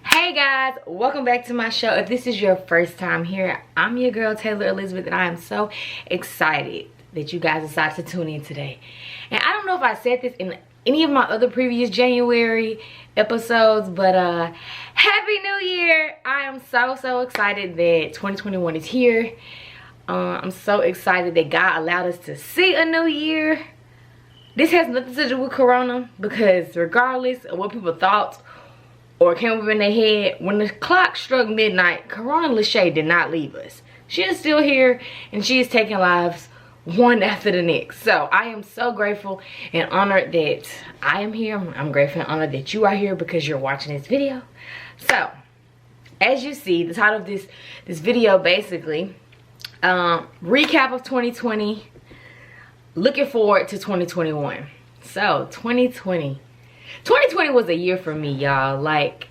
Hey guys, welcome back to my show. If this is your first time here, I'm your girl Taylor Elizabeth, and I am so excited that you guys decided to tune in today. And I don't know if I said this in any of my other previous January episodes, but Happy New Year! I am so excited that 2021 is here. I'm so excited that God allowed us to see a new year. This has nothing to do with Corona, because regardless of what people thought or came up in their head, when the clock struck midnight, Corona Lachey did not leave us. She is still here, and she is taking lives one after the next. So I am so grateful and honored that I am here. I'm grateful and honored that you are here because you're watching this video. So as you see, the title of this video basically recap of 2020, looking forward to 2021. So 2020 was a year for me, y'all. Like,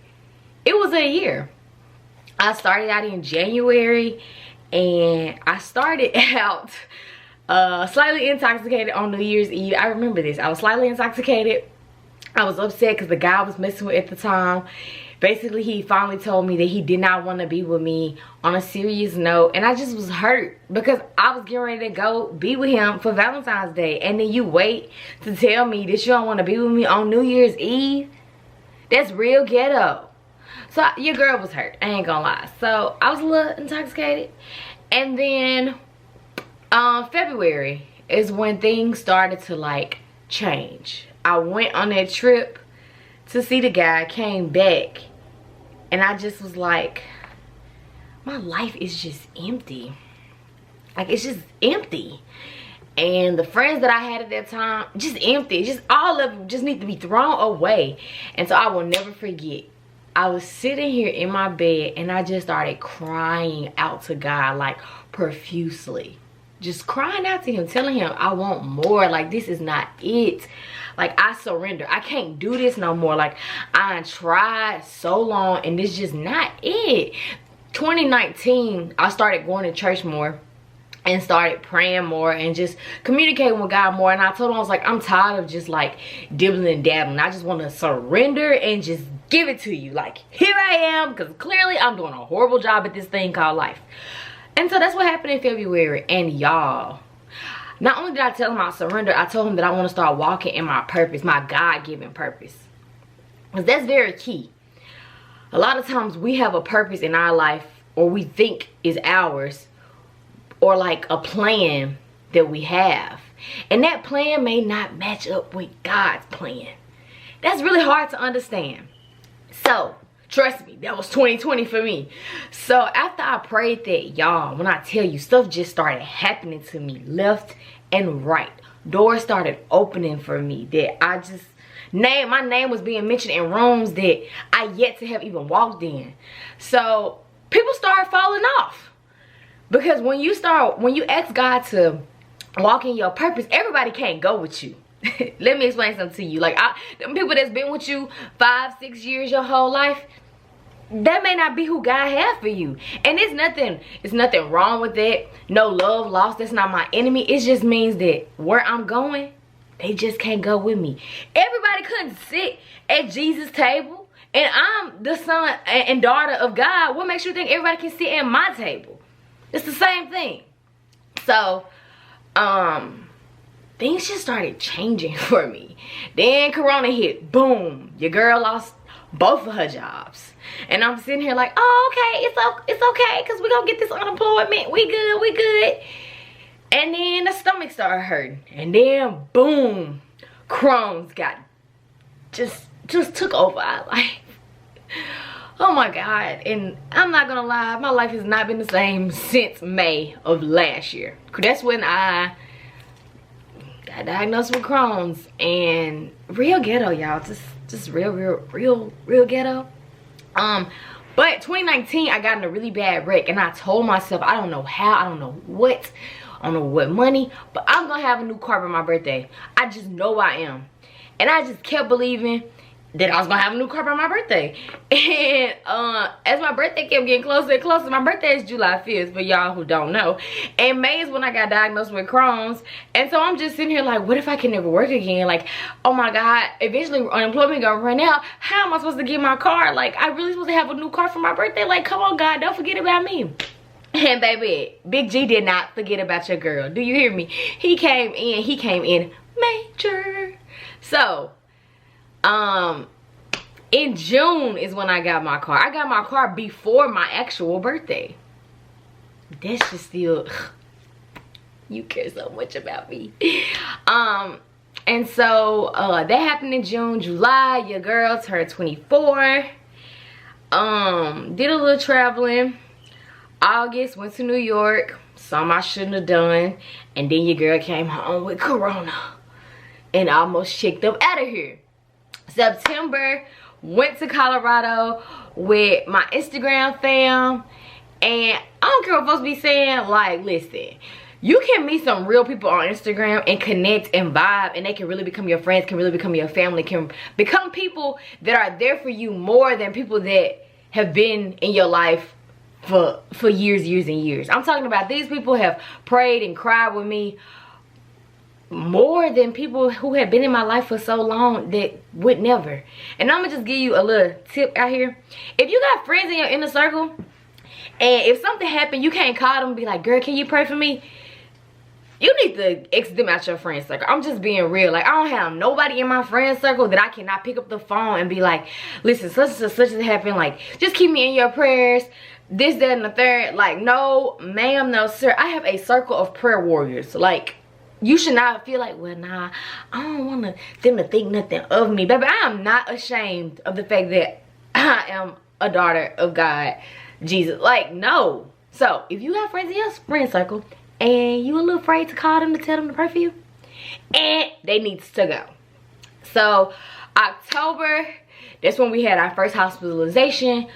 it was a year. I started out in January, and I started out slightly intoxicated on New Year's Eve. I remember this. I was slightly intoxicated. I was upset because the guy I was messing with at the time, basically he finally told me that he did not want to be with me on a serious note, and I just was hurt because I was getting ready to go be with him for Valentine's Day, and then you wait to tell me that you don't want to be with me on New Year's Eve. That's real ghetto. So your girl was hurt, I ain't gonna lie. So I was a little intoxicated, and then February is when things started to like change. I went on that trip to see the guy, came back, and I just was like, my life is just empty. Like, it's just empty. And the friends that I had at that time, just empty. Just all of them just need to be thrown away. And so I will never forget, I was sitting here in my bed, and I just started crying out to God, like, profusely. Just crying out to him, telling him I want more. Like, this is not it. Like, I surrender. I can't do this no more. Like, I tried so long, and this just not it. 2019, I started going to church more and started praying more and just communicating with God more. And I told him, I was like, I'm tired of just like dibbling and dabbling. I just want to surrender and just give it to you. Like, here I am, because clearly I'm doing a horrible job at this thing called life. And so that's what happened in February. And y'all, not only did I tell him I surrender, I told him that I want to start walking in my purpose, my God-given purpose. Because that's very key. A lot of times we have a purpose in our life, or we think is ours, or like a plan that we have. And that plan may not match up with God's plan. That's really hard to understand. So, trust me, that was 2020 for me. So after I prayed that, y'all, when I tell you, stuff just started happening to me left and right. Doors started opening for me that I just, my name was being mentioned in rooms that I yet to have even walked in. So people started falling off. Because when you ask God to walk in your purpose, everybody can't go with you. Let me explain something to you. Like, them people that's been with you 5-6 years, your whole life, that may not be who God has for you. And it's nothing wrong with that. No love lost. That's not my enemy. It just means that where I'm going, they just can't go with me. Everybody couldn't sit at Jesus' table, and I'm the son and daughter of God. What makes you think everybody can sit at my table? It's the same thing. So things just started changing for me. Then Corona hit. Boom. Your girl lost both of her jobs. And I'm sitting here like, oh, okay, it's okay, because we're going to get this unemployment. We good. And then the stomach started hurting. And then, boom, Crohn's got, just took over our life. Oh my God. And I'm not going to lie, my life has not been the same since May of last year. That's when I got diagnosed with Crohn's. And real ghetto, y'all. Just real ghetto. But 2019, I got in a really bad wreck, and I told myself, I don't know how, I don't know what money, but I'm gonna have a new car by my birthday. I just know I am. And I just kept believing, that I was gonna have a new car by my birthday. And as my birthday kept getting closer and closer, my birthday is July 5th for y'all who don't know, and May is when I got diagnosed with Crohn's. And so I'm just sitting here like, what if I can never work again? Like, oh my God, eventually unemployment gonna run out. How am I supposed to get my car? Like, I really supposed to have a new car for my birthday? Like, come on, God, don't forget about me. And baby, Big G did not forget about your girl. Do you hear me? He came in major. So in June is when I got my car. I got my car before my actual birthday. That's just still, you care so much about me. And so that happened in June. July, your girl turned 24. Did a little traveling. August, went to New York. Something I shouldn't have done. And then your girl came home with Corona and almost checked up out of here. September, went to Colorado with my Instagram fam. And I don't care what folks be saying. Like, listen, you can meet some real people on Instagram and connect and vibe, and they can really become your friends, can really become your family, can become people that are there for you more than people that have been in your life for years and years. I'm talking about these people have prayed and cried with me more than people who have been in my life for so long that would never. And I'm gonna just give you a little tip out here. If you got friends in your inner circle, and if something happened, you can't call them and be like, girl, can you pray for me? You need to exit them out your friend circle. I'm just being real. Like, I don't have nobody in my friend circle that I cannot pick up the phone and be like, listen, such and such happened. Like, just keep me in your prayers. This, that, and the third. Like, no, ma'am, no, sir. I have a circle of prayer warriors. Like, you should not feel like, well, nah, I don't want them to think nothing of me. Baby, I am not ashamed of the fact that I am a daughter of God, Jesus. Like, no. So, if you have friends in your friend circle and you a little afraid to call them to tell them to pray for you, and they need to go. So, October, that's when we had our first hospitalization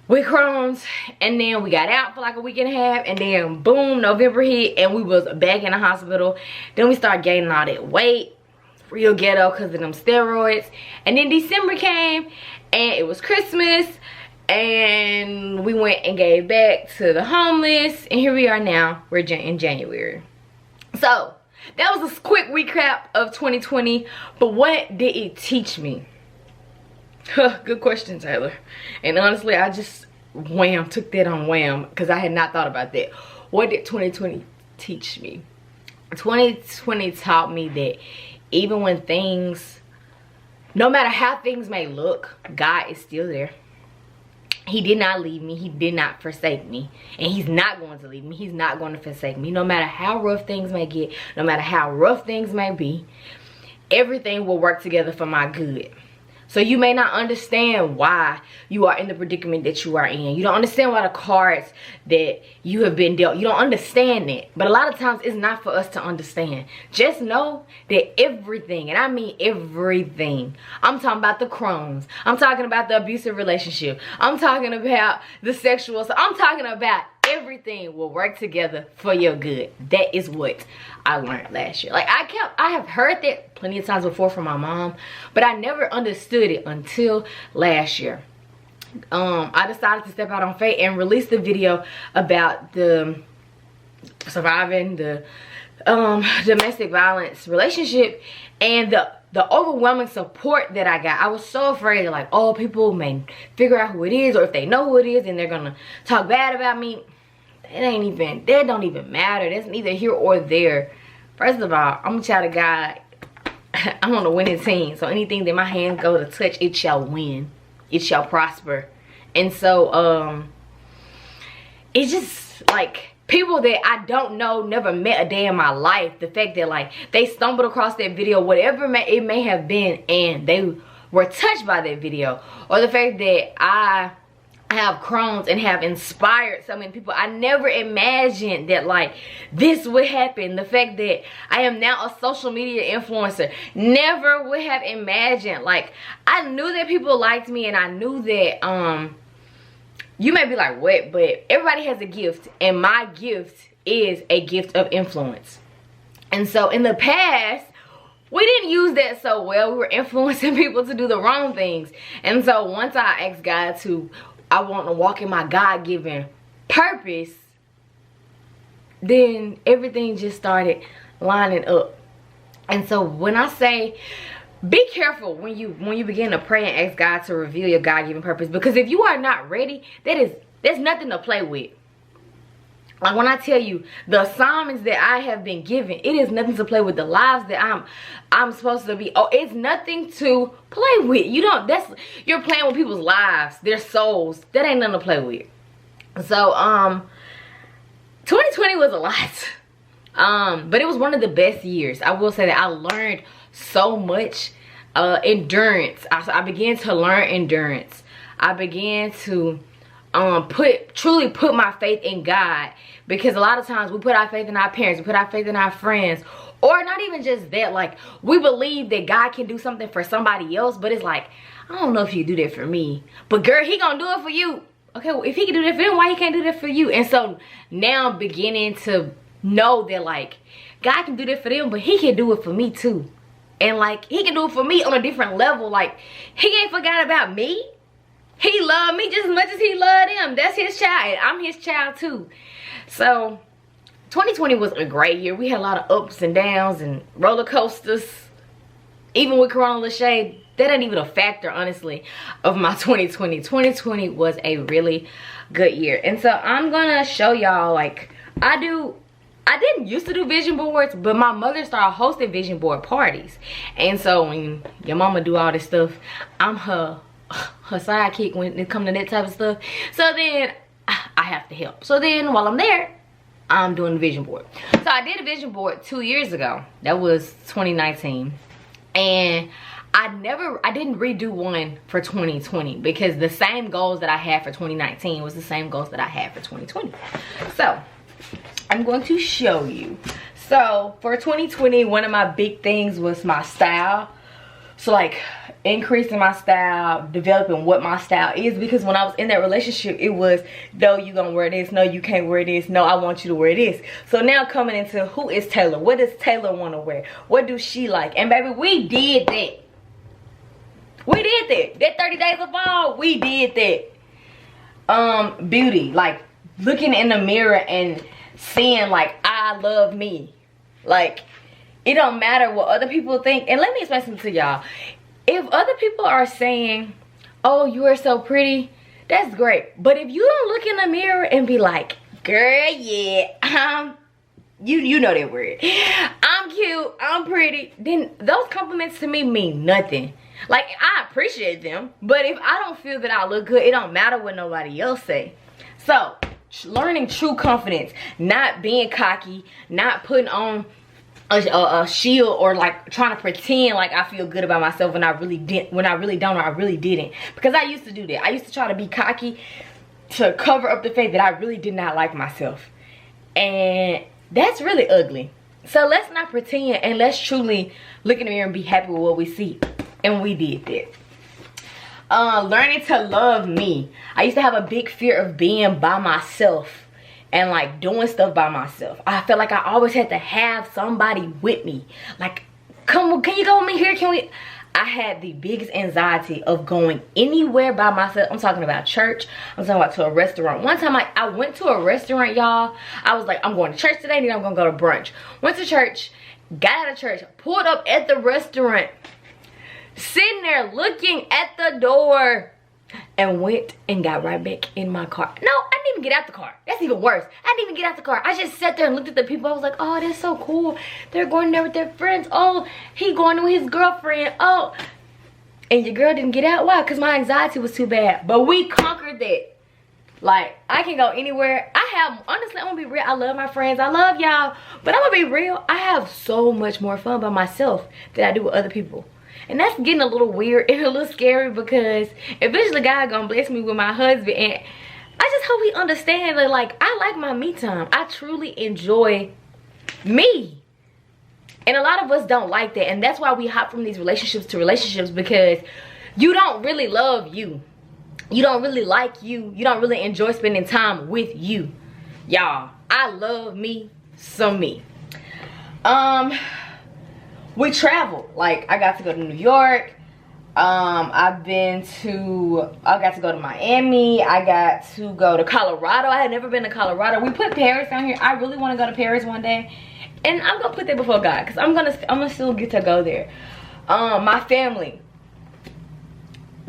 with Crohn's, and then we got out for like a week and a half, and then boom, November hit and we was back in the hospital. Then we started gaining all that weight, real ghetto because of them steroids. And then December came and it was Christmas, and we went and gave back to the homeless, and here we are now. We're in January. So that was a quick recap of 2020, but what did it teach me? Good question, Taylor. And honestly, I just took that on wham because I had not thought about that. What did 2020 teach me? 2020 taught me that even when things, no matter how things may look, God is still there. He did not leave me. He did not forsake me. And he's not going to leave me. He's not going to forsake me. No matter how rough things may get, no matter how rough things may be, everything will work together for my good. So you may not understand why you are in the predicament that you are in. You don't understand why the cards that you have been dealt, you don't understand it. But a lot of times it's not for us to understand. Just know that everything, and I mean everything, I'm talking about the Crohn's, I'm talking about the abusive relationship, I'm talking about the sexual, I'm talking about everything will work together for your good. That is what I learned last year. Like, I have heard that plenty of times before from my mom, but I never understood it until last year. I decided to step out on faith and release the video about the surviving the domestic violence relationship, and the overwhelming support that I got. I was so afraid that, like, oh, people may figure out who it is, or if they know who it is and they're gonna talk bad about me. That don't even matter. That's neither here or there. First of all, I'm a child of God. I'm on a winning team. So anything that my hands go to touch, it shall win. It shall prosper. And so, it's just like people that I don't know, never met a day in my life. The fact that, like, they stumbled across that video, whatever it may have been, and they were touched by that video. Or the fact that I have Crohn's and have inspired so many people. I never imagined that, like, this would happen. The fact that I am now a social media influencer, never would have imagined. Like, I knew that people liked me, and I knew that you may be like, what? But everybody has a gift, and my gift is a gift of influence. And so in the past, we didn't use that so well. We were influencing people to do the wrong things. And so once I asked God I want to walk in my God-given purpose, then everything just started lining up. And so when I say, be careful when you begin to pray and ask God to reveal your God-given purpose, because if you are not ready, there's nothing to play with. Like when I tell you the assignments that I have been given, it is nothing to play with. The lives that I'm supposed to be, it's nothing to play with. You're playing with people's lives, their souls. That ain't nothing to play with. So 2020 was a lot. But it was one of the best years. I will say that I learned so much. Endurance. I began to learn endurance. I began to truly put my faith in God, because a lot of times we put our faith in our parents, we put our faith in our friends, or not even just that, like we believe that God can do something for somebody else, but it's like, I don't know if you do that for me, but girl, he gonna do it for you. Okay, well, if he can do that for him, why he can't do that for you? And so now I'm beginning to know that like God can do that for them, but he can do it for me too. And like he can do it for me on a different level. Like he ain't forgot about me. He loved me just as much as he loved him. That's his child, and I'm his child too. So 2020 was a great year. We had a lot of ups and downs and roller coasters. Even with Corona Lachey, that ain't even a factor, honestly, of my 2020. 2020 was a really good year. And so I'm gonna show y'all, like, I didn't used to do vision boards, but my mother started hosting vision board parties. And so when your mama do all this stuff, I'm her sidekick when it comes to that type of stuff. So then I have to help. So then while I'm there, I'm doing a vision board. So I did a vision board 2 years ago. That was 2019. And I didn't redo one for 2020, because the same goals that I had for 2019 was the same goals that I had for 2020. So I'm going to show you. So for 2020, one of my big things was my style. So like increasing my style, developing what my style is, because when I was in that relationship, it was, no, you gonna wear this, no, you can't wear this, no, I want you to wear this. So now coming into, who is Taylor? What does Taylor want to wear? What do she like? And baby, we did that. We did that. That 30 days of fall, we did that. Beauty, like looking in the mirror and seeing like, I love me. Like, it don't matter what other people think. And let me explain something to y'all. If other people are saying, oh, you are so pretty, that's great. But if you don't look in the mirror and be like, girl, yeah, you know that word, I'm cute, I'm pretty, then those compliments to me mean nothing. Like, I appreciate them, but if I don't feel that I look good, it don't matter what nobody else say. So learning true confidence, not being cocky, not putting on a shield, or like trying to pretend like I feel good about myself when I really didn't, when I really don't, or I really didn't. Because I used to do that. I used to try to be cocky to cover up the fact that I really did not like myself, and that's really ugly. So let's not pretend, and let's truly look in the mirror and be happy with what we see. And we did that. Learning to love me. I used to have a big fear of being by myself and like doing stuff by myself. I felt like I always had to have somebody with me. Like, can you go with me here? Can we? I had the biggest anxiety of going anywhere by myself. I'm talking about church. I'm talking about to a restaurant. One time I went to a restaurant, y'all. I was like, I'm going to church today, then I'm gonna go to brunch. Went to church, got out of church, pulled up at the restaurant, sitting there looking at the door, and went and got right back in my car. No, I didn't even get out the car. That's even worse. I didn't even get out the car. I just sat there and looked at the people. I was like, oh, that's so cool. They're going there with their friends. Oh, he going with his girlfriend. Oh, and your girl didn't get out. Why? Because my anxiety was too bad. But we conquered that. Like, I can go anywhere. Honestly, I'm gonna be real. I love my friends. I love y'all. But I'm gonna be real. I have so much more fun by myself than I do with other people. And that's getting a little weird and a little scary, because eventually God gonna bless me with my husband, and I just hope he understands that, like, I like my me time. I truly enjoy me. And a lot of us don't like that, and that's why we hop from these relationships to relationships, because you don't really love you. You don't really like you. You don't really enjoy spending time with you. Y'all, I love me some me. we traveled. Like, I got to go to New York. I got to go to Miami. I got to go to Colorado. I had never been to Colorado. We put Paris down here. I really want to go to Paris one day, and I'm gonna put that before God, because I'm gonna still get to go there. My family,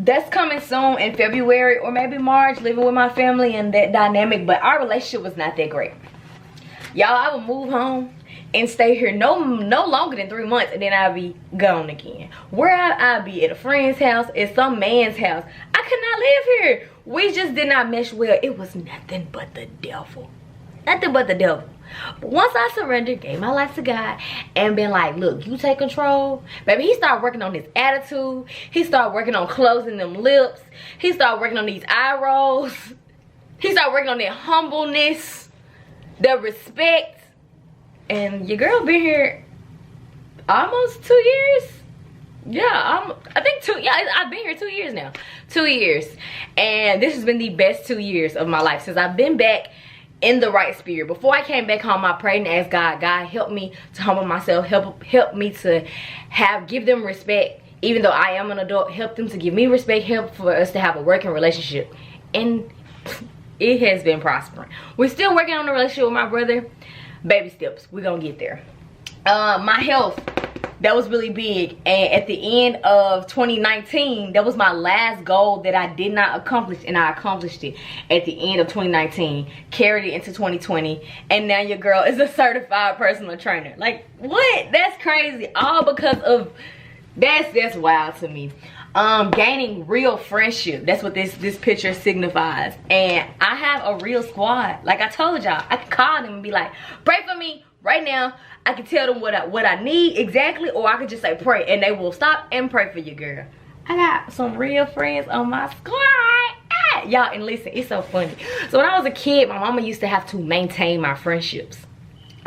that's coming soon in February or maybe March, living with my family and that dynamic. But our relationship was not that great, y'all. I would move home and stay here no longer than 3 months, and then I'll be gone again. Where I'll be at a friend's house, at some man's house. I could not live here. We just did not mesh well. It was nothing but the devil. Nothing but the devil. But once I surrendered, gave my life to God, and been like, look, you take control, baby, he started working on his attitude. He started working on closing them lips. He started working on these eye rolls. He started working on that humbleness, the respect. And your girl been here almost 2 years. Yeah, I think 2. Yeah, I've been here 2 years now. 2 years. And this has been the best 2 years of my life since I've been back in the right spirit. Before I came back home, I prayed and asked God, God, help me to humble myself. Help me to give them respect. Even though I am an adult, help them to give me respect. Help for us to have a working relationship. And it has been prospering. We're still working on the relationship with my brother. Baby steps, we're gonna get there. My health, that was really big, and at the end of 2019, that was my last goal that I did not accomplish, and I accomplished it at the end of 2019, carried it into 2020, and now your girl is a certified personal trainer. Like, what? That's crazy. All because of that's wild to me. Gaining real friendship, that's what this picture signifies. And I have a real squad. Like I told y'all, I can call them and be like, pray for me right now. I can tell them what I need exactly, or I could just say pray, and they will stop and pray for your girl. I got some real friends on my squad. Y'all, and listen, it's so funny. So when I was a kid, my mama used to have to maintain my friendships.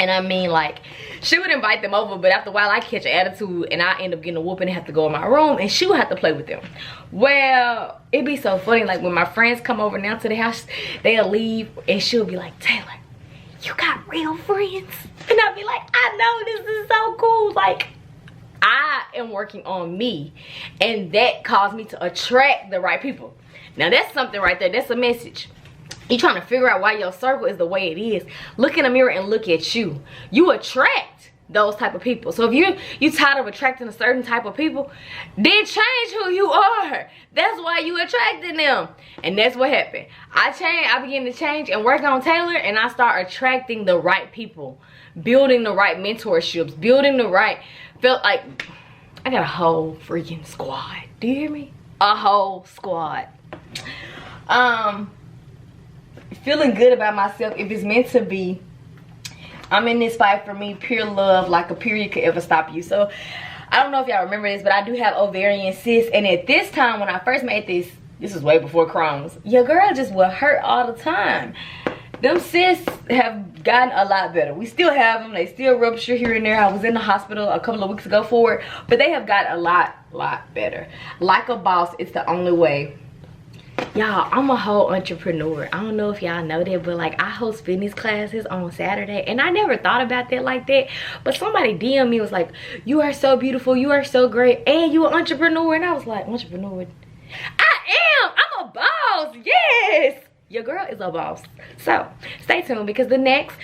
And I mean, like, she would invite them over, but after a while I catch an attitude and I end up getting a whooping and have to go in my room, and she would have to play with them. Well, it'd be so funny, like when my friends come over now to the house, they'll leave and she'll be like, Taylor, you got real friends? And I'll be like, I know, this is so cool. Like, I am working on me, and that caused me to attract the right people. Now that's something right there. That's a message. You trying to figure out why your circle is the way it is. Look in the mirror and look at you. You attract those type of people. So if you tired of attracting a certain type of people, then change who you are. That's why you attracted them. And that's what happened. I began to change and work on Taylor, and I start attracting the right people, building the right mentorships, building the right, felt like I got a whole freaking squad. Do you hear me? A whole squad. Feeling good about myself. If it's meant to be, I'm in this fight for me. Pure love, like a period could ever stop you. So I don't know if y'all remember this, but I do have ovarian cysts, and at this time when I first made this was way before Crohn's, your girl just would hurt all the time. Them cysts have gotten a lot better. We still have them. They still rupture here and there. I was in the hospital a couple of weeks ago for it, but they have got a lot better. Like a boss, it's the only way. Y'all, I'm a whole entrepreneur. I don't know if y'all know that, but like, I host fitness classes on Saturday, and I never thought about that like that. But somebody DM me, was like, you are so beautiful, you are so great, and you an entrepreneur. And I was like, entrepreneur? I am. I'm a boss. Yes, your girl is a boss. So stay tuned, because the next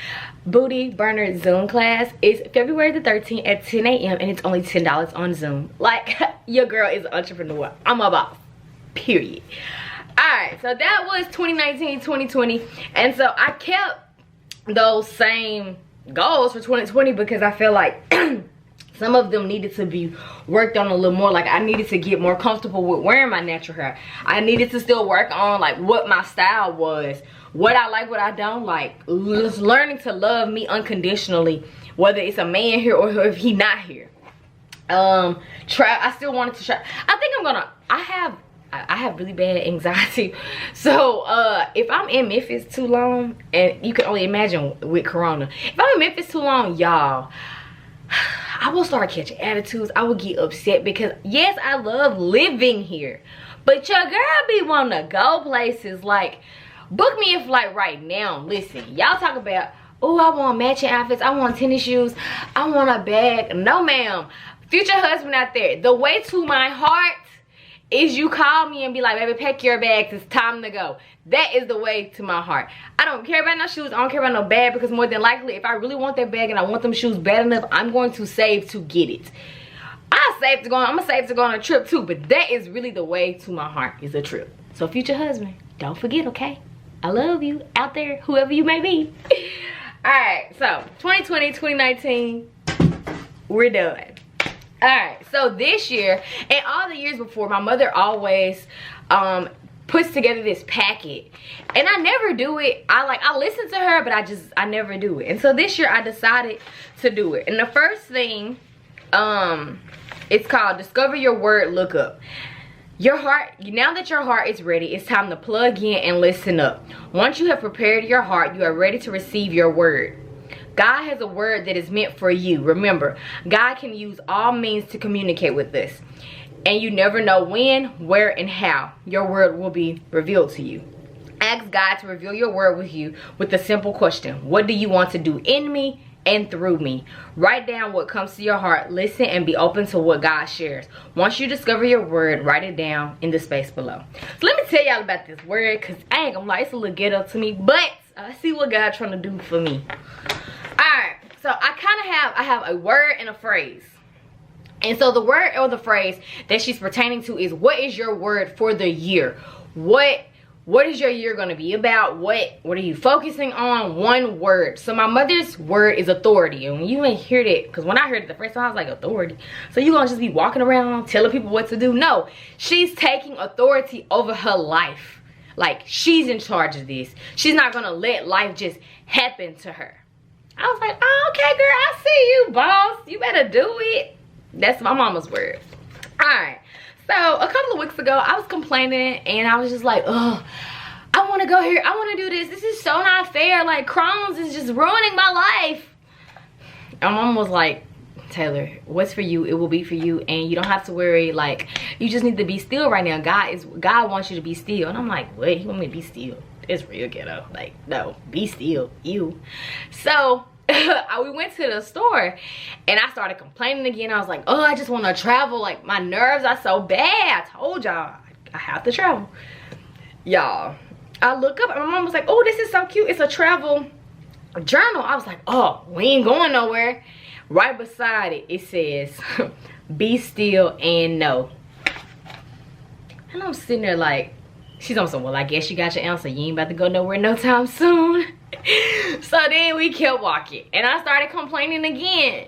booty burner Zoom class is February the 13th at 10 a.m. and it's only $10 on Zoom. Like, your girl is an entrepreneur. I'm a boss, period. Alright, so that was 2019, 2020, and so I kept those same goals for 2020 because I feel like some of them needed to be worked on a little more. Like, I needed to get more comfortable with wearing my natural hair. I needed to still work on like what my style was, what I like, what I don't like, learning to love me unconditionally, whether it's a man here or if he not here. I still wanted to try. I think I have really bad anxiety, so if I'm in Memphis too long, and you can only imagine with Corona, if I'm in Memphis too long, y'all, I will start catching attitudes. I will get upset because yes, I love living here, but your girl be wanting to go places. Like, book me a flight right now. Listen, y'all talk about, oh, I want matching outfits, I want tennis shoes, I want a bag. No ma'am, future husband out there, the way to my heart is you call me and be like, baby, pack your bags, it's time to go. That is the way to my heart. I don't care about no shoes, I don't care about no bag, because more than likely, if I really want that bag and I want them shoes bad enough, I'm going to save to get it. I'm gonna save to go on a trip too, but that is really the way to my heart, is a trip. So future husband, don't forget, okay? I love you out there, whoever you may be. Alright, so 2020, 2019, we're done. Alright, so this year and all the years before, my mother always puts together this packet, and I never do it. I listen to her, but I never do it. And so this year I decided to do it. And the first thing, it's called Discover Your Word Lookup. Your heart, now that your heart is ready, it's time to plug in and listen up. Once you have prepared your heart, you are ready to receive your word. God has a word that is meant for you. Remember, God can use all means to communicate with us. And you never know when, where, and how your word will be revealed to you. Ask God to reveal your word with you with a simple question. What do you want to do in me and through me? Write down what comes to your heart. Listen and be open to what God shares. Once you discover your word, write it down in the space below. So let me tell y'all about this word, because I ain't gonna lie, it's a little ghetto to me, but I see what God's trying to do for me. Alright, so I have a word and a phrase. And so the word or the phrase that she's pertaining to is, what is your word for the year? What is your year going to be about? What are you focusing on? One word. So my mother's word is authority. And when you ain't hear that, because when I heard it the first time, I was like, authority? So you going to just be walking around telling people what to do? No, she's taking authority over her life. Like, she's in charge of this. She's not going to let life just happen to her. I was like, oh, okay, girl, I see you, boss. You better do it. That's my mama's word. Alright, so a couple of weeks ago, I was complaining, and I was just like, oh, I want to go here, I want to do this is so not fair, like Crohn's is just ruining my life. And my mom was like, Taylor, what's for you, it will be for you, and you don't have to worry. Like, you just need to be still right now. God wants you to be still. And I'm like, what, you want me to be still? It's real ghetto. Like, no, be still, you. So we went to the store and I started complaining again. I was like, oh, I just want to travel. Like, my nerves are so bad. I told y'all I have to travel. Y'all, I look up and my mom was like, oh, this is so cute. It's a travel journal. I was like, oh, we ain't going nowhere. Right beside it, it says, be still and know. And I'm sitting there like, she's on some, well, I guess you got your answer. You ain't about to go nowhere no time soon. So then we kept walking and I started complaining again.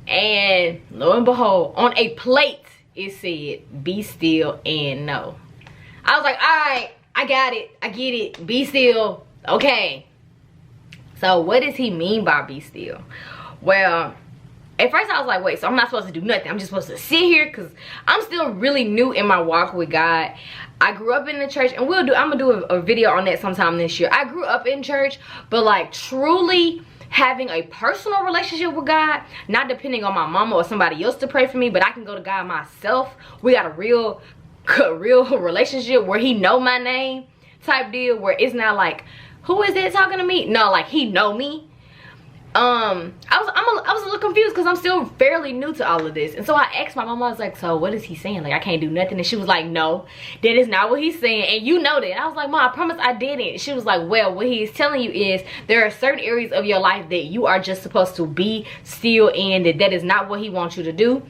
And lo and behold, on a plate, it said, be still and know. I was like, all right, I got it. I get it. Be still. Okay. So what does he mean by be still? Well, at first I was like, wait, so I'm not supposed to do nothing. I'm just supposed to sit here, because I'm still really new in my walk with God. I grew up in the church, and I'm gonna do a video on that sometime this year. I grew up in church, but like truly having a personal relationship with God, not depending on my mama or somebody else to pray for me, but I can go to God myself. We got a real relationship where he know my name type deal, where it's not like, who is that talking to me? No, like he know me. I was a little confused because I'm still fairly new to all of this. And so I asked my mom, I was like, so what is he saying? Like, I can't do nothing. And she was like, no, that is not what he's saying, and you know that. And I was like, Mom, I promise I didn't. She was like, well, what he is telling you is there are certain areas of your life that you are just supposed to be still in, that is not what he wants you to do.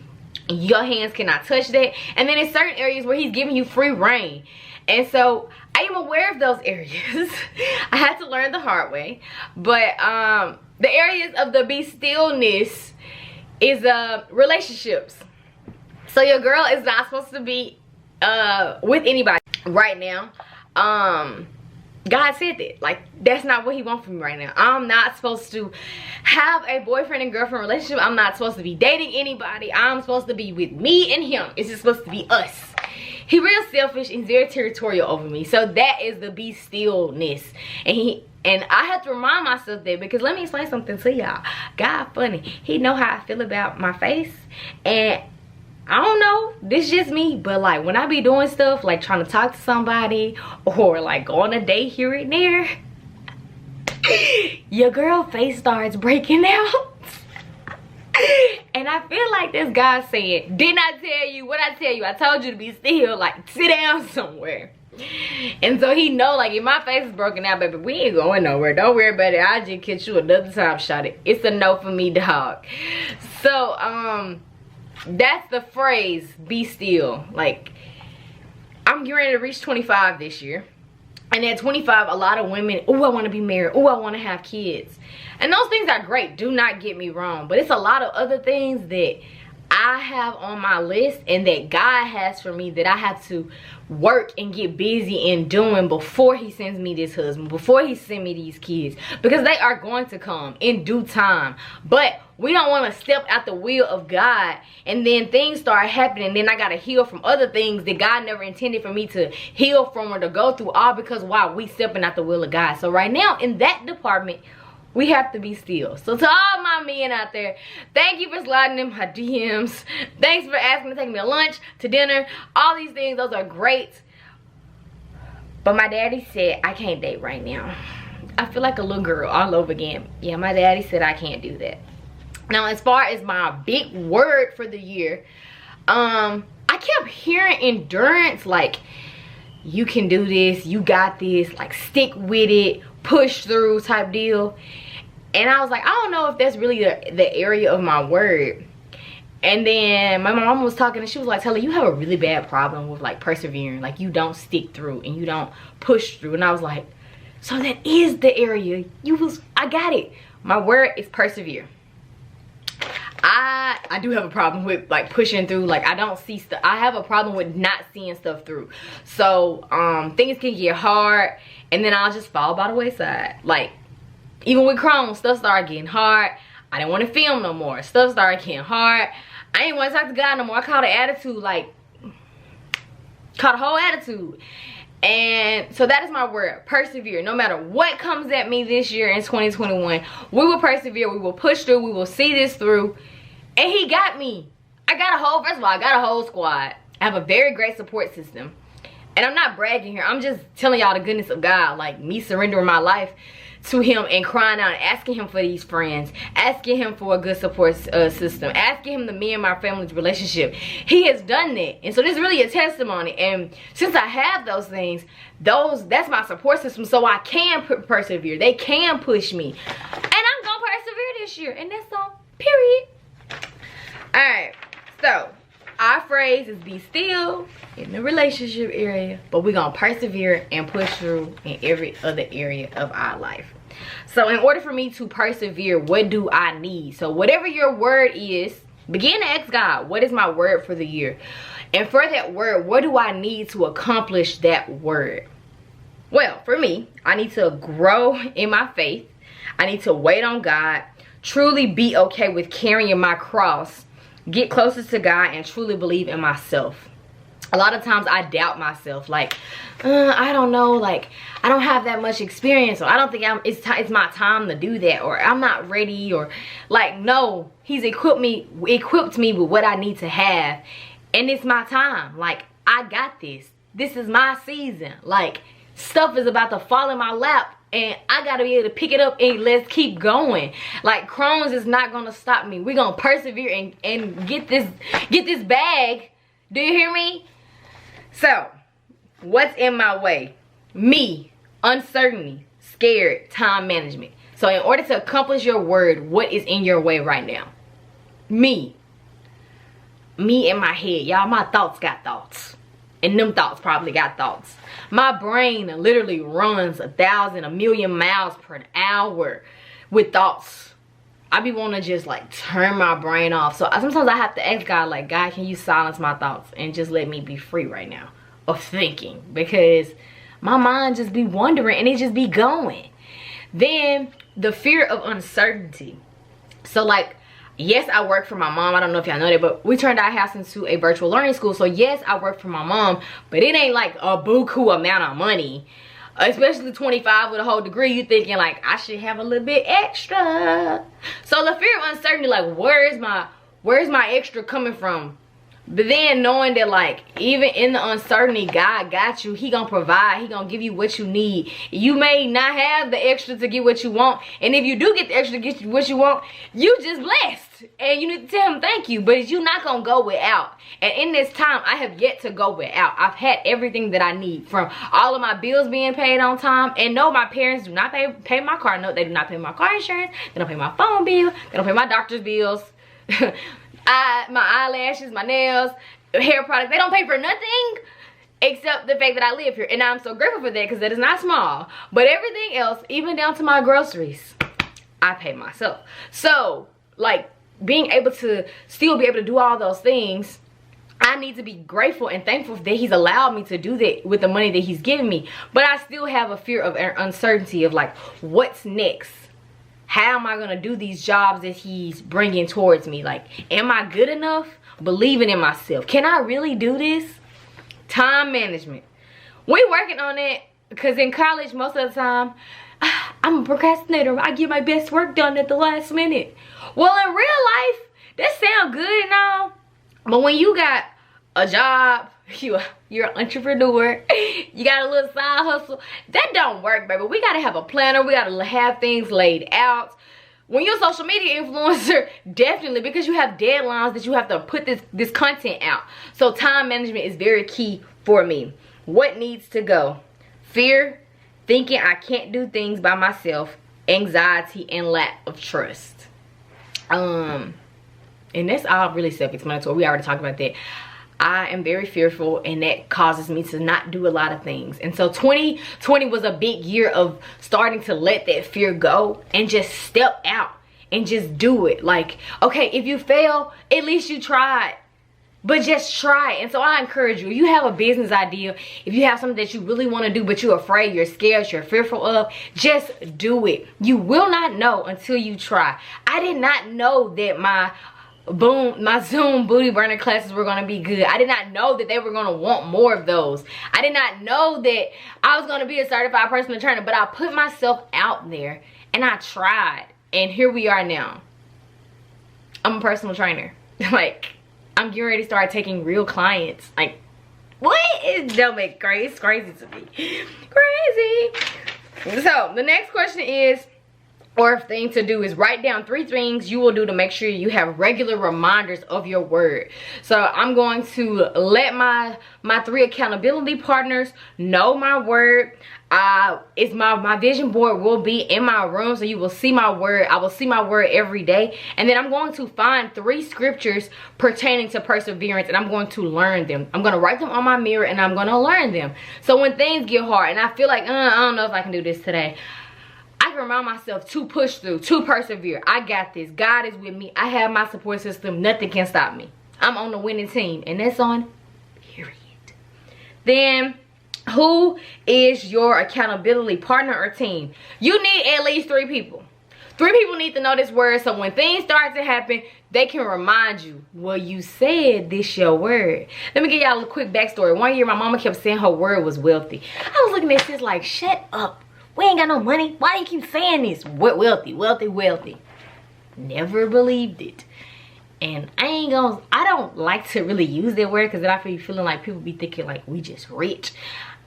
Your hands cannot touch that. And then in certain areas where he's giving you free reign. And so I am aware of those areas. I had to learn the hard way. But the areas of the be stillness is relationships. So your girl is not supposed to be with anybody right now. God said that. Like, that's not what he wants from me right now. I'm not supposed to have a boyfriend and girlfriend relationship. I'm not supposed to be dating anybody. I'm supposed to be with me and him. It's just supposed to be us. He real selfish and he's very territorial over me. So that is the be stillness. And I have to remind myself that, because let me explain something to y'all. God funny. He know how I feel about my face. And I don't know, this is just me, but like when I be doing stuff like trying to talk to somebody or like go on a date here and there, your girl face starts breaking out. And I feel like this guy saying, didn't I tell you? What I tell you? I told you to be still. Like, sit down somewhere. And so he know, like, if my face is broken out, baby, we ain't going nowhere. Don't worry about it. I'll just catch you another time, shawty. It's a no for me, dog. So, that's the phrase, be still. Like, I'm getting ready to reach 25 this year. And at 25, a lot of women, oh, I want to be married. Oh, I want to have kids. And those things are great. Do not get me wrong. But it's a lot of other things that I have on my list and that God has for me that I have to work and get busy in doing before he sends me this husband, before he sends me these kids, because they are going to come in due time. But we don't want to step out the will of God and then things start happening, and then I got to heal from other things that God never intended for me to heal from or to go through, all because why? We stepping out the will of God. So right now in that department, we have to be still. So to all my men out there, thank you for sliding in my DMs. Thanks for asking to take me to lunch, to dinner, all these things. Those are great. But my daddy said I can't date right now. I feel like a little girl all over again. Yeah, my daddy said I can't do that. Now, as far as my big word for the year, I kept hearing endurance, like, you can do this, you got this, like, stick with it, push through type deal. And I was like, I don't know if that's really the area of my word. And then my mom was talking and she was like, Taylor, you have a really bad problem with like persevering. Like, you don't stick through and you don't push through. And I was like, so that is the area. I got it. My word is persevere. I do have a problem with like pushing through. Like, I don't see stuff. I have a problem with not seeing stuff through. So things can get hard and then I'll just fall by the wayside. Like, even with Chrome, stuff started getting hard. I didn't want to film no more. Stuff started getting hard. I didn't want to talk to God no more. I caught an attitude, like, caught a whole attitude. And so that is my word, persevere. No matter what comes at me this year in 2021, we will persevere, we will push through, we will see this through. And he got me. First of all, I got a whole squad. I have a very great support system. And I'm not bragging here, I'm just telling y'all the goodness of God. Like, me surrendering my life to him and crying out and asking him for these friends, asking him for a good support system, asking him to me and my family's relationship. He has done that. And so this is really a testimony. And since I have those things, that's my support system, so I can persevere. They can push me. And I'm gonna persevere this year. And that's all, period. Alright, so our phrase is be still in the relationship area, but we're gonna persevere and push through in every other area of our life. So in order for me to persevere, what do I need? So whatever your word is, begin to ask God, what is my word for the year? And for that word, what do I need to accomplish that word? Well, for me, I need to grow in my faith. I need to wait on God, truly be okay with carrying my cross, get closer to God, and truly believe in myself. A lot of times I doubt myself, like, I don't know, like, I don't have that much experience, or I don't think it's my time to do that, or I'm not ready, or like, no, he's equipped me with what I need to have, and it's my time. Like, I got this. This is my season. Like, stuff is about to fall in my lap, and I gotta be able to pick it up and let's keep going. Like, Crohn's is not gonna stop me. We're gonna persevere and get this bag. Do you hear me? So, what's in my way? Me, uncertainty, scared, time management. So in order to accomplish your word, what is in your way right now? Me in my head. Y'all, my thoughts got thoughts. And them thoughts probably got thoughts. My brain literally runs 1,000, 1,000,000 miles per hour with thoughts. I be wanting to just like turn my brain off. So sometimes I have to ask God, like, God, can you silence my thoughts and just let me be free right now of thinking? Because my mind just be wandering and it just be going. Then the fear of uncertainty. So like, yes, I work for my mom. I don't know if y'all know that, but we turned our house into a virtual learning school. So yes, I work for my mom, but it ain't like a buku amount of money. Especially 25 with a whole degree, you thinking like, I should have a little bit extra. So the fear of uncertainty, like, where's my extra coming from? But then knowing that, like, even in the uncertainty, God got you. He gonna provide. He gonna give you what you need. You may not have the extra to get what you want. And if you do get the extra to get what you want, you just blessed. And you need to tell him thank you. But you're not gonna go without. And in this time, I have yet to go without. I've had everything that I need, from all of my bills being paid on time. And no, my parents do not pay my car note. They do not pay my car insurance. They don't pay my phone bill. They don't pay my doctor's bills. My eyelashes, my nails, hair products, they don't pay for nothing except the fact that I live here. And I'm so grateful for that, because that is not small. But everything else, even down to my groceries, I pay myself. So, like, being able to still be able to do all those things, I need to be grateful and thankful that he's allowed me to do that with the money that he's giving me. But I still have a fear of uncertainty of, like, what's next? How am I going to do these jobs that he's bringing towards me? Like, am I good enough? Believing in myself. Can I really do this? Time management. We working on it, because in college, most of the time, I'm a procrastinator. I get my best work done at the last minute. Well, in real life, that sounds good and all. But when you got a job, you're an entrepreneur, you got a little side hustle, that don't work, baby. We gotta have a planner. We gotta have things laid out. When you're a social media influencer, definitely, because you have deadlines that you have to put this content out. So time management is very key for me. What needs to go? Fear, thinking I can't do things by myself, anxiety, and lack of trust. And that's all really self-explanatory. We already talked about that. I am very fearful, and that causes me to not do a lot of things. And so 2020 was a big year of starting to let that fear go and just step out and just do it. Like, okay, if you fail, at least you tried. But just try it. And so I encourage you, if you have a business idea, if you have something that you really want to do, but you're afraid, you're scared, you're fearful of, just do it. You will not know until you try. I did not know that my Zoom booty burner classes were going to be good. I did not know that they were going to want more of those. I did not know that I was going to be a certified personal trainer, but I put myself out there and I tried, and here we are now. I'm a personal trainer. Like, I'm getting ready to start taking real clients. Like, what? It don't make crazy. It's crazy to me. Crazy. So the next question is, or thing to do, is write down 3 things you will do to make sure you have regular reminders of your word. So I'm going to let my 3 accountability partners know my word. It's my vision board will be in my room, so you will see my word. I will see my word every day. And then I'm going to find 3 scriptures pertaining to perseverance, and I'm going to learn them. I'm going to write them on my mirror, and I'm going to learn them. So when things get hard and I feel like I don't know if I can do this today, I can remind myself to push through, to persevere. I got this. God is with me. I have my support system. Nothing can stop me. I'm on the winning team, and that's on period. Then, who is your accountability partner or team? You need at least 3 people. 3 people need to know this word, so when things start to happen, they can remind you, well, you said this your word. Let me give y'all a quick backstory. One year, my mama kept saying her word was wealthy. I was looking at this like, shut up. We ain't got no money. Why do you keep saying this? Wealthy, wealthy, wealthy. Never believed it. And I don't like to really use that word, because then I feel feeling like people be thinking like we just rich.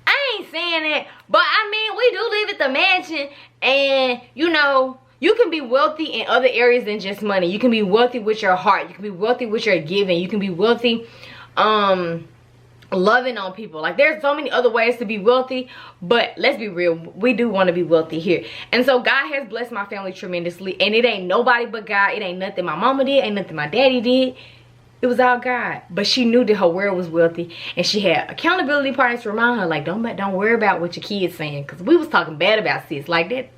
I ain't saying that, but I mean, we do live at the mansion, and you know, you can be wealthy in other areas than just money. You can be wealthy with your heart. You can be wealthy with your giving. You can be wealthy loving on people. Like, there's so many other ways to be wealthy, but let's be real, we do want to be wealthy here. And so God has blessed my family tremendously, and it ain't nobody but God. It ain't nothing my mama did, ain't nothing my daddy did. It was all God. But she knew that her world was wealthy, and she had accountability partners to remind her, like, don't worry about what your kids saying, because we was talking bad about sis like that.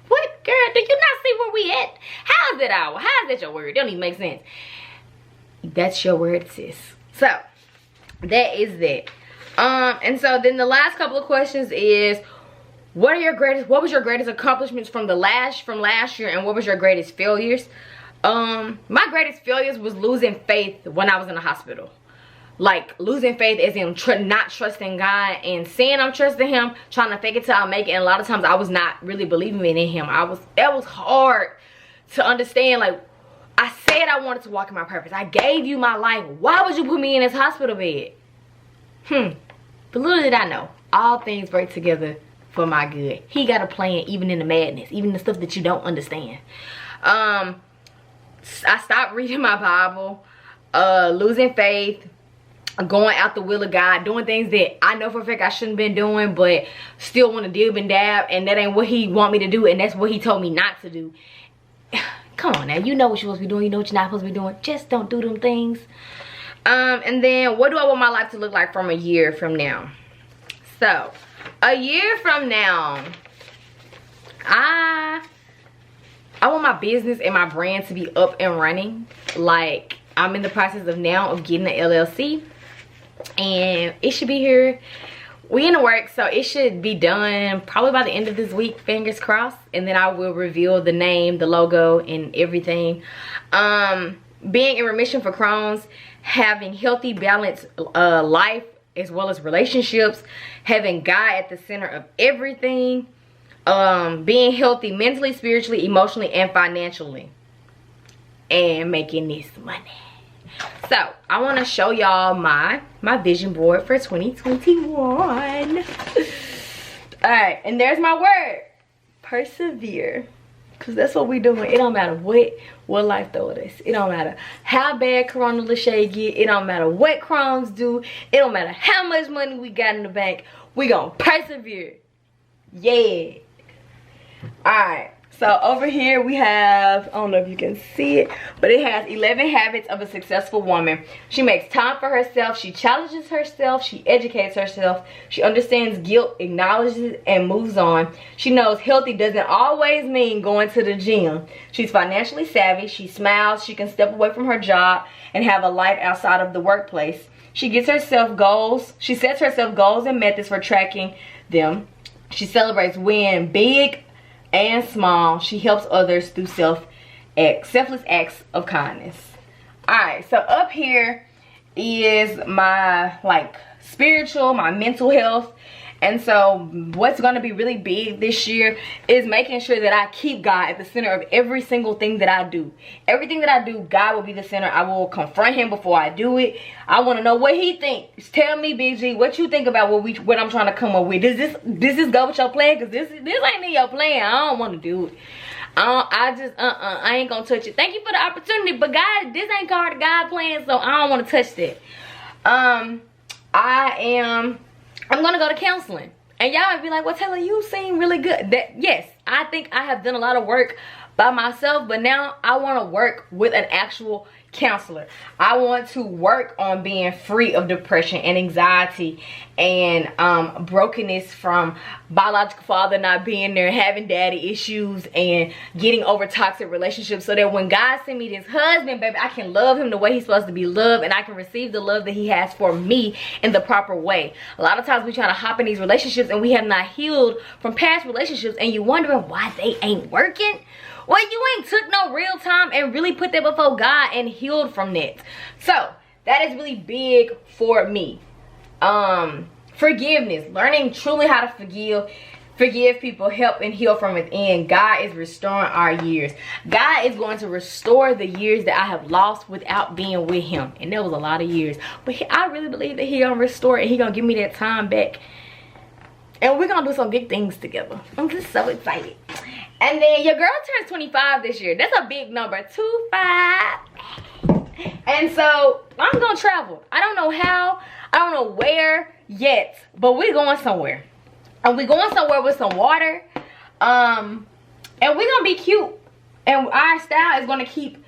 What, girl, do you not see where we at? How is it our? How is that your word? It don't even make sense. That's your word, sis. So that is that. And so then the last couple of questions is, what was your greatest accomplishments from last year, and what was your greatest failures? My greatest failures was losing faith when I was in the hospital. Like, losing faith as in not trusting God and saying I'm trusting him, trying to fake it till I make it. And a lot of times I was not really believing in him. That was hard to understand. Like, I said I wanted to walk in my purpose. I gave you my life. Why would you put me in this hospital bed? But little did I know, all things work together for my good. He got a plan even in the madness, even the stuff that you don't understand. I stopped reading my Bible, losing faith, going out the will of God, doing things that I know for a fact I shouldn't been doing, but still want to dib and dab, and that ain't what he want me to do, and that's what he told me not to do. Come on now, you know what you're supposed to be doing, you know what you're not supposed to be doing. Just don't do them things. And then what do I want my life to look like from a year from now? So a year from now, I want my business and my brand to be up and running. Like, I'm in the process of getting an LLC, and it should be here. We in the work, so it should be done probably by the end of this week, fingers crossed, and then I will reveal the name, the logo, and everything. Being in remission for Crohn's, having healthy, balanced life as well as relationships, having God at the center of everything, being healthy mentally, spiritually, emotionally, and financially, and making this money. So I want to show y'all my vision board for 2021. All right, and there's my word, persevere, because that's what we doing. It don't matter what life throw at us. It don't matter how bad Corona Lachey get. It don't matter what Crohn's do. It don't matter how much money we got in the bank. We gonna persevere. Yeah. All right, so over here we have, I don't know if you can see it, but it has 11 habits of a successful woman. She makes time for herself. She challenges herself. She educates herself. She understands guilt, acknowledges it, and moves on. She knows healthy doesn't always mean going to the gym. She's financially savvy. She smiles. She can step away from her job and have a life outside of the workplace. She gets herself goals. She sets herself goals and methods for tracking them. She celebrates win big and small. She helps others through selfless acts of kindness. All right, so up here is my spiritual, my mental health. And so what's going to be really big this year is making sure that I keep God at the center of every single thing that I do. Everything that I do, God will be the center. I will confront him before I do it. I want to know what he thinks. Tell me, Big G, what you think about what I'm trying to come up with. Does this go with your plan? Because this ain't in your plan. I don't want to do it. I ain't gonna touch it. Thank you for the opportunity, but God, this ain't part of God's plan, so I don't want to touch that. I'm gonna go to counseling, and y'all might be like, well, Taylor, you seem really good. Yes, I think I have done a lot of work by myself, but now I want to work with an actual counselor. I want to work on being free of depression and anxiety and brokenness from biological father not being there, having daddy issues, and getting over toxic relationships, so that when God send me this husband, baby, I can love him the way he's supposed to be loved, and I can receive the love that he has for me in the proper way. A lot of times we try to hop in these relationships and we have not healed from past relationships, and you wondering why they ain't working. Well, you ain't took no real time and really put that before God and healed from that. So that is really big for me. Forgiveness, learning truly how to forgive people, help and heal from within. God is restoring our years. God is going to restore the years that I have lost without being with him, and there was a lot of years, but I really believe that he gonna restore it. He gonna give me that time back, and we're gonna do some big things together. I'm just so excited. And then your girl turns 25 this year. That's a big number, 25. And so I'm gonna travel. I don't know how, I don't know where yet, but we're going somewhere. And we're going somewhere with some water. And we're gonna be cute. And our style is gonna keep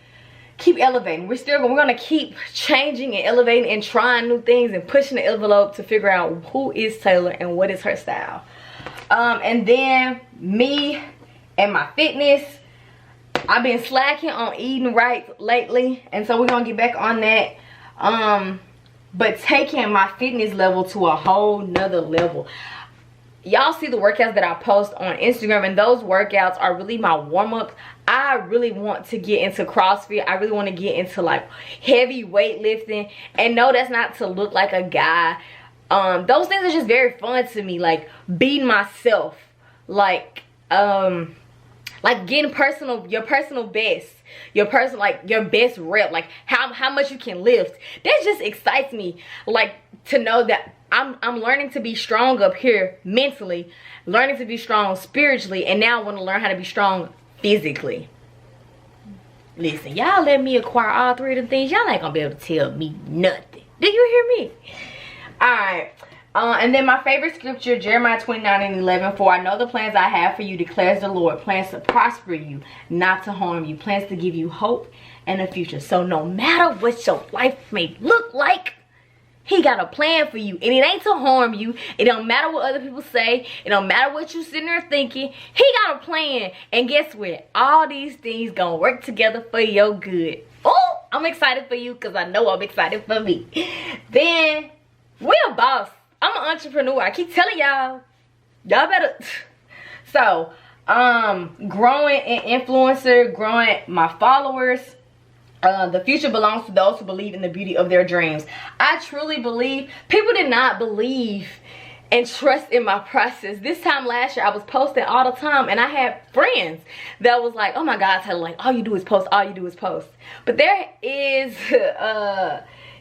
elevating. We're gonna keep changing and elevating and trying new things and pushing the envelope to figure out who is Taylor and what is her style. And then me and my fitness. I've been slacking on eating right lately, and so we're gonna get back on that. But taking my fitness level to a whole nother level. Y'all see the workouts that I post on Instagram, and those workouts are really my warm-ups. I really want to get into CrossFit. I really want to get into like heavy weightlifting, and no, that's not to look like a guy. Those things are just very fun to me, like beating myself, like Like getting your personal best, your best rep, like how much you can lift. That just excites me, like to know that I'm learning to be strong up here mentally, learning to be strong spiritually, and now I want to learn how to be strong physically. Listen, y'all let me acquire all three of the things, y'all ain't gonna be able to tell me nothing. Do you hear me? All right. And then my favorite scripture, Jeremiah 29:11. For I know the plans I have for you, declares the Lord. Plans to prosper you, not to harm you. Plans to give you hope and a future. So no matter what your life may look like, he got a plan for you. And it ain't to harm you. It don't matter what other people say. It don't matter what you sitting there thinking. He got a plan. And guess what? All these things gonna work together for your good. Oh, I'm excited for you because I know I'm excited for me. Then, we a boss. I'm an entrepreneur. I keep telling y'all better. So, growing an influencer, growing my followers. The future belongs to those who believe in the beauty of their dreams. I truly believe. People did not believe and trust in my process. This time last year, I was posting all the time, and I had friends that was like, oh my God, Taylor, like, all you do is post, all you do is post. But there is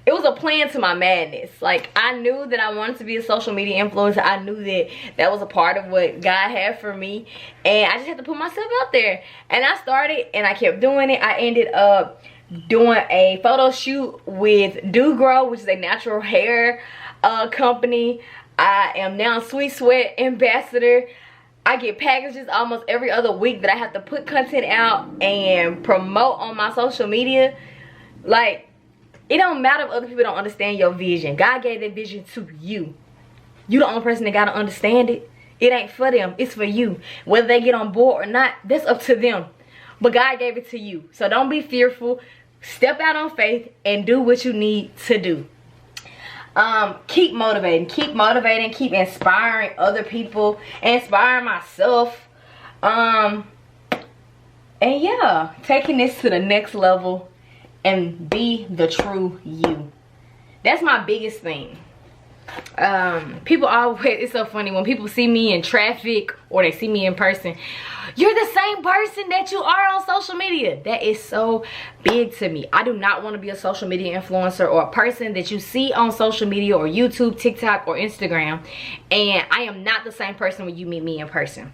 it was a plan to my madness. Like, I knew that I wanted to be a social media influencer. I knew that that was a part of what God had for me. And I just had to put myself out there. And I started, and I kept doing it. I ended up doing a photo shoot with Do Grow, which is a natural hair company. I am now Sweet Sweat ambassador. I get packages almost every other week that I have to put content out and promote on my social media. Like, it don't matter if other people don't understand your vision. God gave that vision to you. You the only person that gotta understand it. It ain't for them, it's for you. Whether they get on board or not, that's up to them. But God gave it to you. So don't be fearful. Step out on faith and do what you need to do. Keep motivating, keep inspiring other people, inspiring myself. And yeah, taking this to the next level and be the true you. That's my biggest thing. People always, it's so funny when people see me in traffic or they see me in person. You're the same person that you are on social media. That is so big to me. I do not want to be a social media influencer or a person that you see on social media or YouTube, TikTok, or Instagram, and I am not the same person when you meet me in person.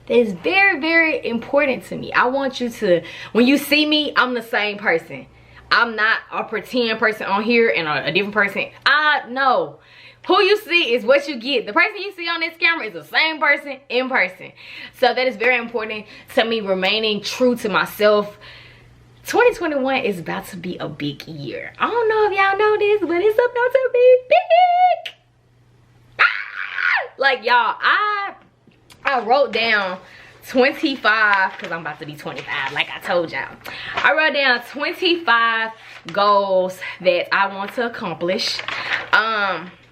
That is very, very important to me. I want you to, when you see me, I'm the same person. I'm not a pretend person on here and a different person. No. Who you see is what you get. The person you see on this camera is the same person in person. So that is very important to me, remaining true to myself. 2021 is about to be a big year. I don't know if y'all know this, but it's about to be big. Like, y'all, I wrote down 25, because I'm about to be 25, like I told y'all. I wrote down 25 goals that I want to accomplish.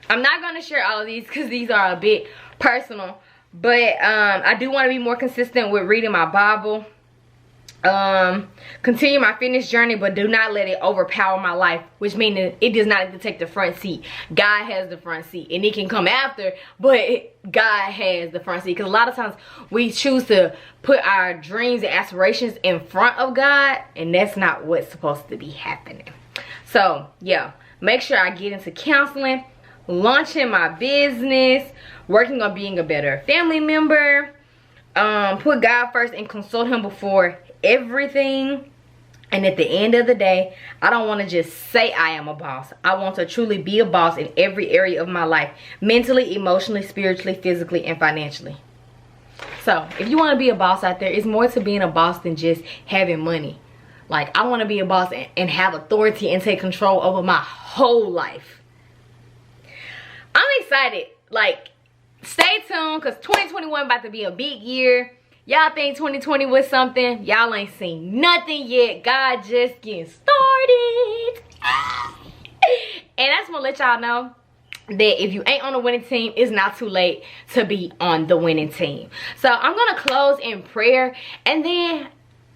I'm not going to share all of these because these are a bit personal, but I do want to be more consistent with reading my Bible. Continue my fitness journey, but do not let it overpower my life, which means that it does not have to take the front seat. God has the front seat, and it can come after, but God has the front seat. Because a lot of times we choose to put our dreams and aspirations in front of God, and that's not what's supposed to be happening. So yeah, make sure I get into counseling, launching my business, working on being a better family member, put God first and consult him before everything. And at the end of the day, I don't want to just say I am a boss. I want to truly be a boss in every area of my life, mentally, emotionally, spiritually, physically, and financially. So if you want to be a boss out there, it's more to being a boss than just having money. Like, I want to be a boss and have authority and take control over my whole life. I'm excited. Like, stay tuned, because 2021 about to be a big year. Y'all think 2020 was something? Y'all ain't seen nothing yet. God just getting started. And I just want to let y'all know that if you ain't on the winning team, it's not too late to be on the winning team. So I'm going to close in prayer, and then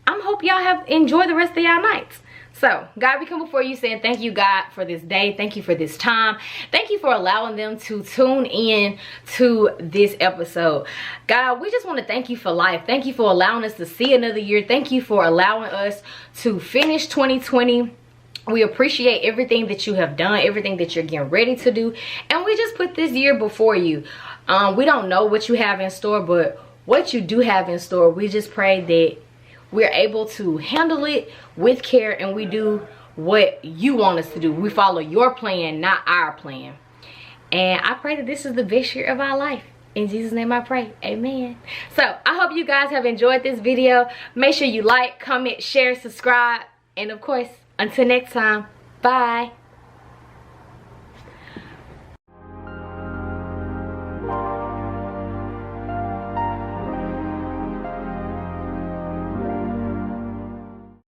I hope y'all have enjoyed the rest of y'all nights. So, God, we come before you saying thank you, God, for this day. Thank you for this time. Thank you for allowing them to tune in to this episode. God, we just want to thank you for life. Thank you for allowing us to see another year. Thank you for allowing us to finish 2020. We appreciate everything that you have done, everything that you're getting ready to do. And we just put this year before you. We don't know what you have in store, but what you do have in store, we just pray that we're able to handle it with care, and we do what you want us to do. We follow your plan, not our plan. And I pray that this is the best year of our life. In Jesus' name I pray. Amen. So I hope you guys have enjoyed this video. Make sure you like, comment, share, subscribe. And of course, until next time, bye.